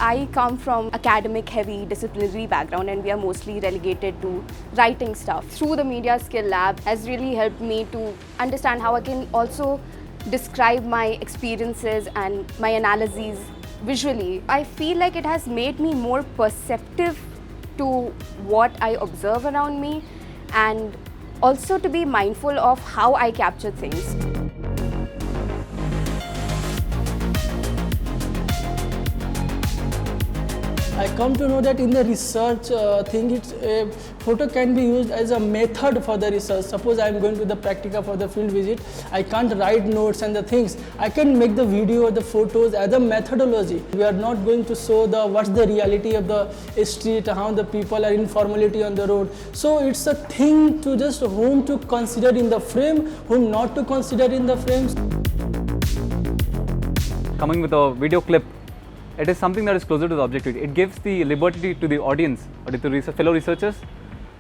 I come from academic heavy disciplinary background and we are mostly relegated to writing stuff. Through the Media Skill Lab has really helped me to understand how I can also describe my experiences and my analyses visually. I feel like it has made me more perceptive to what I observe around me and also to be mindful of how I capture things. I come to know that in the research thing, photo can be used as a method for the research. Suppose I am going to the practica for the field visit, I can't write notes and the things. I can make the video or the photos as a methodology. We are not going to show what's the reality of the street, how the people are informality on the road. So it's a thing to just whom to consider in the frame, whom not to consider in the frames. Coming with a video clip, it is something that is closer to the objectivity. It gives the liberty to the audience or to the fellow researchers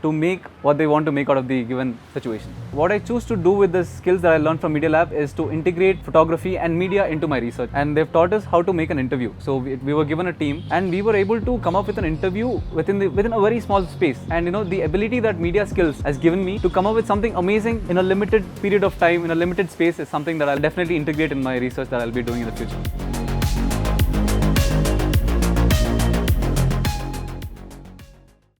to make what they want to make out of the given situation. What I choose to do with the skills that I learned from Media Lab is to integrate photography and media into my research. And they've taught us how to make an interview. So we were given a team and we were able to come up with an interview within a very small space. And the ability that media skills has given me to come up with something amazing in a limited period of time, in a limited space, is something that I'll definitely integrate in my research that I'll be doing in the future.